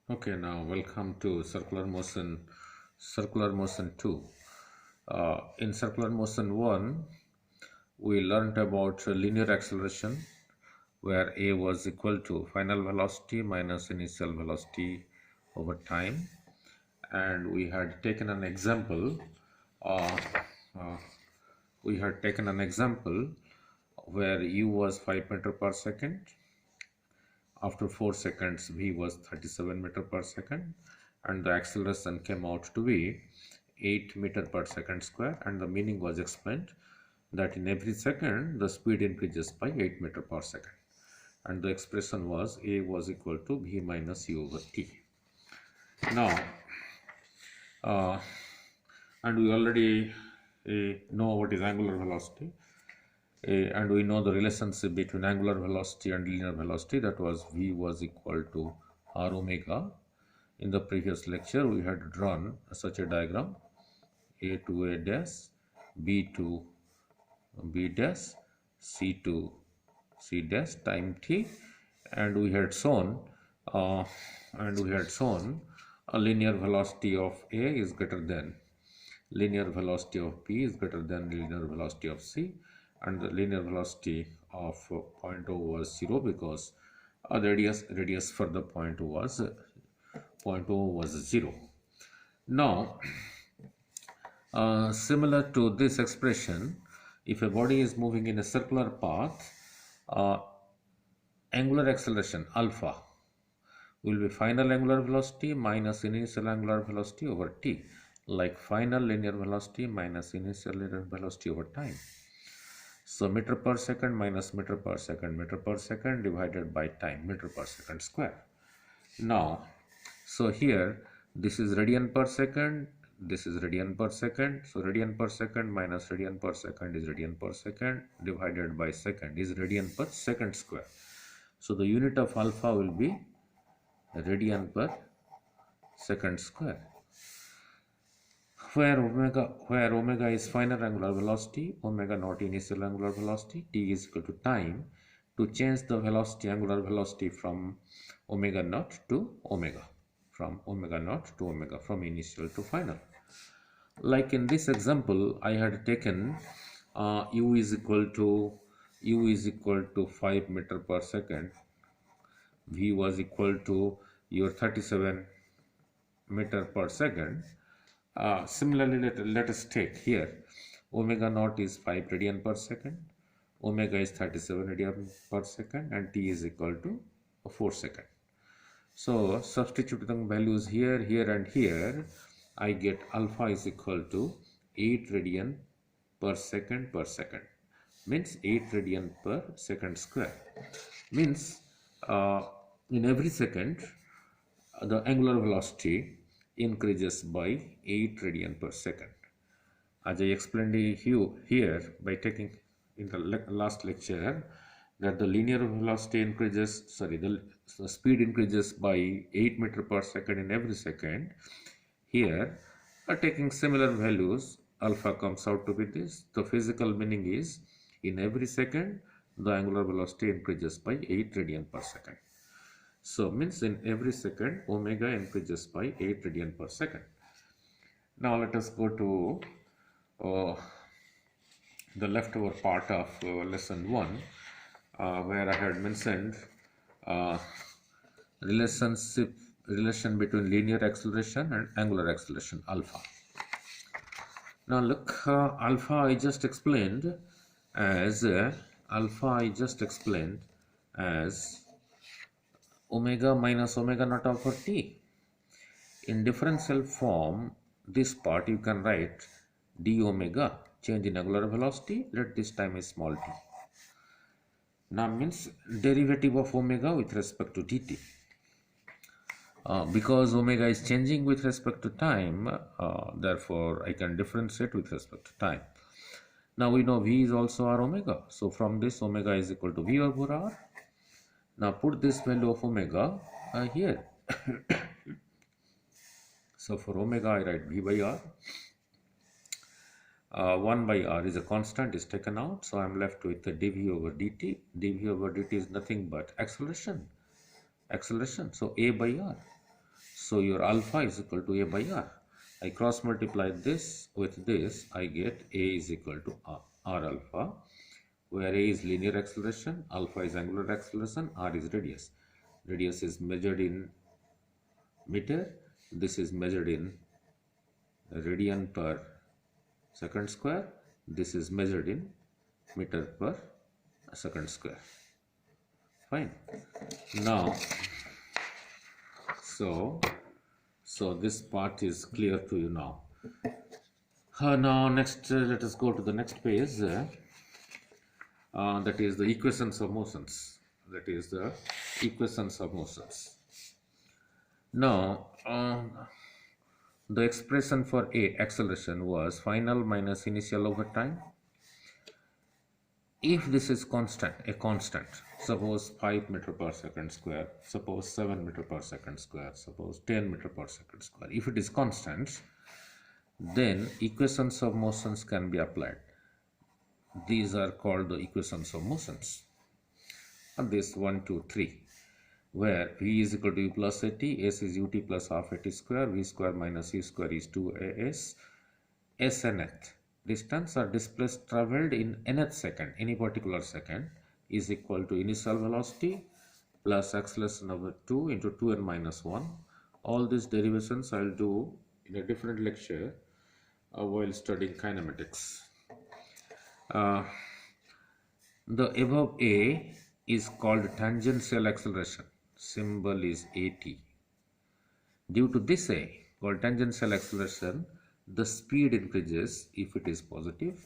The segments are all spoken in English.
Okay, now welcome to circular motion 2. In circular motion 1, we learned about linear acceleration where a was equal to final velocity minus initial velocity over time, and we had taken an example. Uh, uh, we had taken an example where u was 5 meter per second. After 4 seconds, v was 37 meter per second, and the acceleration came out to be 8 meter per second square, and the meaning was explained that in every second the speed increases by 8 meter per second, and the expression was a was equal to v minus u over t. Now, uh, and we already know what is angular velocity. And we know the relationship between angular velocity and linear velocity, that was v was equal to r omega. In the previous lecture we had drawn such a diagram: a to a dash, b to b dash, c to c dash time t, and we had shown uh, a linear velocity of a is greater than linear velocity of b is greater than linear velocity of c, and the linear velocity of point O was 0 because the radius for the point O was 0. Now, similar to this expression, if a body is moving in a circular path, angular acceleration alpha will be final angular velocity minus initial angular velocity over t, like final linear velocity minus initial linear velocity over time. So meter per second minus meter per second divided by time, meter per second square. Now, so here this is radian per second, this is radian per second. So radian per second minus radian per second is radian per second divided by second is radian per second square. So the unit of alpha will be radian per second square. Where omega is final angular velocity, omega naught initial angular velocity, t is equal to time. To change the velocity, angular velocity from omega naught to omega, from initial to final. Like in this example, I had taken u is equal to 5 meter per second, v was equal to your 37 meter per second. Similarly, let us take here omega naught is 5 radian per second, omega is 37 radian per second, and t is equal to 4 second. So substituting values here, here and here, I get alpha is equal to 8 radian per second, means 8 radian per second square, means in every second the angular velocity increases by 8 radian per second. As I explained here by taking in the last lecture, that the linear velocity increases, the speed increases by 8 meter per second in every second. Here, taking similar values, alpha comes out to be this. The physical meaning is in every second the angular velocity increases by 8 radian per second. So means in every second omega increases by 8 radian per second. Now let us go to the leftover part of lesson 1, where I had mentioned relation between linear acceleration and angular acceleration alpha. Now look, alpha I just explained as omega minus omega naught over t. In differential form, this part you can write d omega, change in angular velocity, let this time is small t. Now means derivative of omega with respect to dt. Because omega is changing with respect to time, therefore I can differentiate with respect to time. Now we know v is also r omega. So from this, omega is equal to v over r. Now put this value of omega here. So for omega I write v by r. 1 by r is a constant, is taken out. So I am left with the dv over dt. dv over dt is nothing but acceleration. So a by r. So your alpha is equal to A by R. I cross multiply this with this, I get A is equal to R alpha, where A is linear acceleration, alpha is angular acceleration, R is radius. Radius is measured in meter, this is measured in radian per second square, this is measured in meter per second square. Fine. Now, so this part is clear to you now. Now next, let us go to the next page. That is the equations of motions. That is the equations of motions. Now, the expression for A, acceleration, was final minus initial over time. If this is constant, a constant, suppose 5 meter per second square, suppose 7 meter per second square, suppose 10 meter per second square, if it is constant, then equations of motions can be applied. These are called the equations of motions. And this 1, 2, 3, where V is equal to U plus AT, S is UT plus half AT square, V square minus U square is 2AS, S and nth distance or displaced travelled in nth second, any particular second, is equal to initial velocity plus acceleration over 2 into 2n minus 1. All these derivations I will do in a different lecture while studying kinematics. The above A is called tangential acceleration. Symbol is AT. Due to this A, called tangential acceleration, the speed increases if it is positive.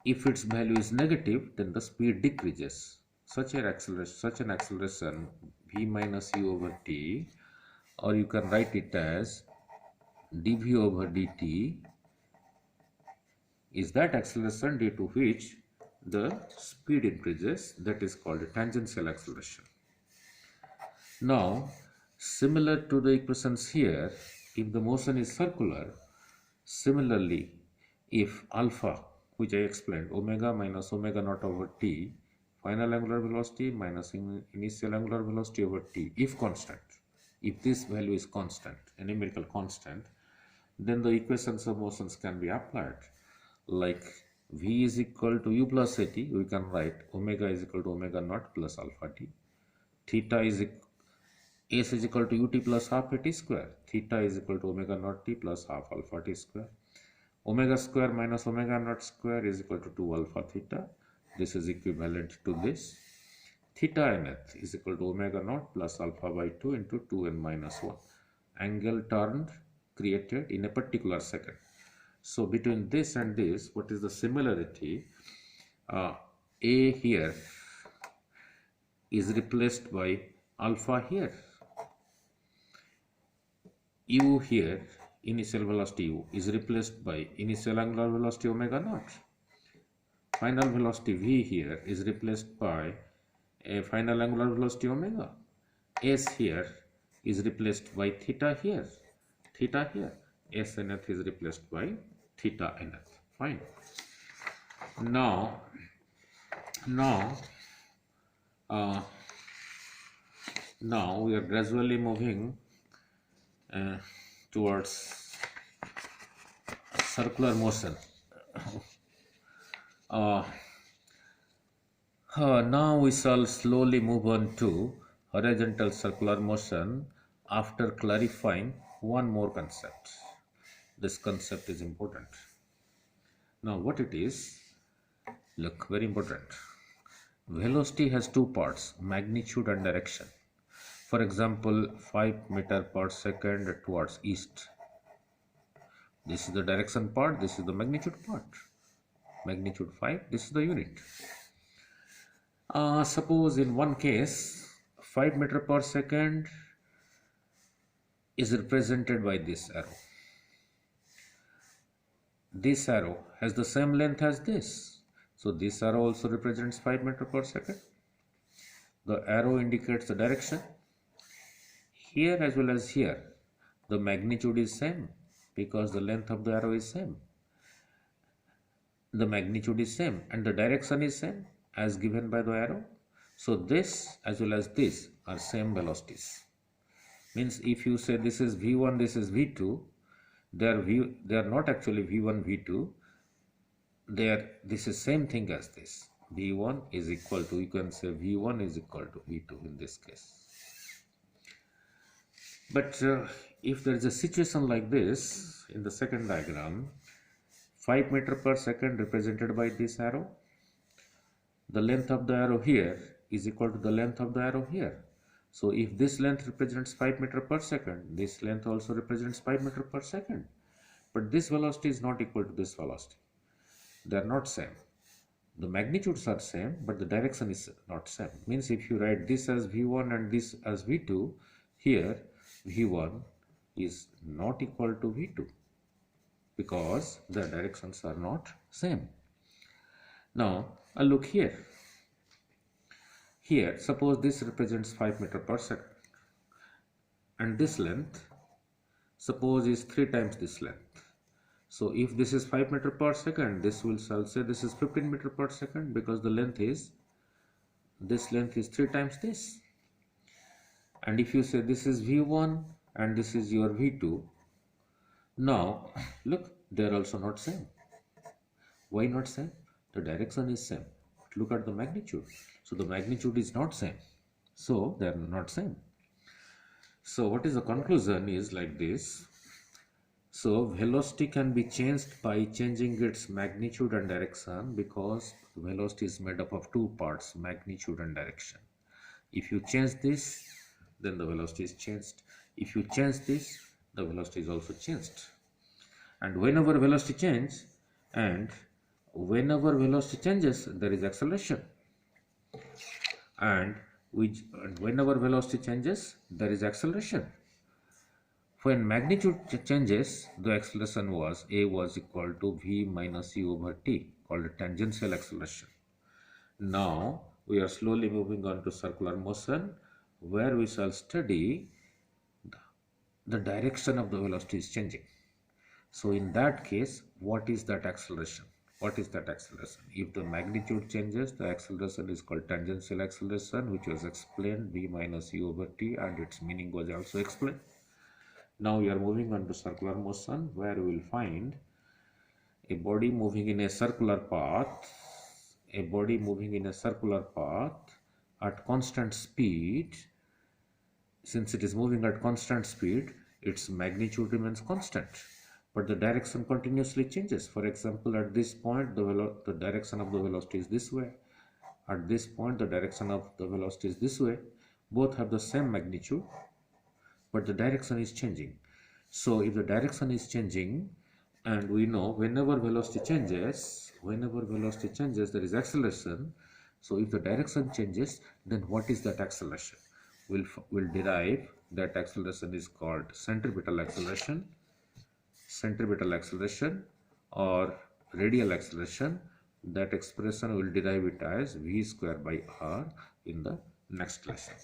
If its value is negative, then the speed decreases. Such an acceleration V minus U over T, or you can write it as dV over dt, is that acceleration due to which the speed increases. That is called a tangential acceleration. Now, similar to the equations here, if the motion is circular, similarly, if alpha, which I explained, omega minus omega naught over t, final angular velocity minus initial angular velocity over t, if constant, if this value is constant, a numerical constant, then the equations of motions can be applied. Like V is equal to U plus AT, we can write omega is equal to omega naught plus alpha t. Theta is S is equal to ut plus half at square. Theta is equal to omega naught t plus half alpha t square. Omega square minus omega naught square is equal to 2 alpha theta. This is equivalent to this. Theta nth is equal to omega naught plus alpha by 2 into 2n minus 1. Angle turned created in a particular second. So between this and this, what is the similarity? A here is replaced by alpha here. U here, initial velocity U, is replaced by initial angular velocity omega naught. Final velocity V here is replaced by a final angular velocity omega. S here is replaced by theta here. Theta here. S nth is replaced by theta nth. Fine. Now we are gradually moving towards circular motion. Now we shall slowly move on to horizontal circular motion after clarifying one more concept. This concept is important. Now what it is? Look, very important. Velocity has two parts, magnitude and direction. For example, 5 meter per second towards east. This is the direction part, this is the magnitude part. Magnitude 5, this is the unit. Suppose in one case, 5 meter per second is represented by this arrow. This arrow has the same length as this. So this arrow also represents 5 meter per second. The arrow indicates the direction. Here as well as here, the magnitude is same because the length of the arrow is same. The magnitude is same and the direction is same as given by the arrow. So this as well as this are same velocities. Means if you say this is v1, this is v2, they are not actually v1, v2. This is same thing as this. v1 is equal to, you can say v1 is equal to v2 in this case. But if there is a situation like this in the second diagram, 5 meter per second represented by this arrow, the length of the arrow here is equal to the length of the arrow here. So if this length represents 5 meter per second, this length also represents 5 meter per second. But this velocity is not equal to this velocity. They are not same. The magnitudes are same, but the direction is not same. Means if you write this as v1 and this as v2, here v1 is not equal to v2 because the directions are not same. Now look here. Here, suppose this represents 5 meter per second and this length, suppose, is 3 times this length. So if this is 5 meter per second, this will say this is 15 meter per second because the length is, this length is 3 times this. And if you say this is v1 and this is your v2, now look, they are also not same. Why not same? The direction is same. Look at the magnitude. So the magnitude is not same. So they are not same. So what is the conclusion is like this. So velocity can be changed by changing its magnitude and direction because velocity is made up of 2 parts, magnitude and direction. If you change this, then the velocity is changed. If you change this, the velocity is also changed. And whenever velocity changes, there is acceleration. And whenever velocity changes, there is acceleration. When magnitude changes, the acceleration was a was equal to v minus u over t, called tangential acceleration. Now we are slowly moving on to circular motion, where we shall study the direction of the velocity is changing. So in that case, what is that acceleration? What is that acceleration? If the magnitude changes, the acceleration is called tangential acceleration, which was explained v minus u over t, and its meaning was also explained. Now we are moving on to circular motion, where we will find a body moving in a circular path, at constant speed. Since it is moving at constant speed, its magnitude remains constant, but the direction continuously changes. For example, at this point, the direction of the velocity is this way. At this point, the direction of the velocity is this way. Both have the same magnitude, but the direction is changing. So if the direction is changing, and we know whenever velocity changes, there is acceleration. So if the direction changes, then what is that acceleration? We'll derive that acceleration is called centripetal acceleration or radial acceleration. That expression will derive it as v square by r in the next lesson.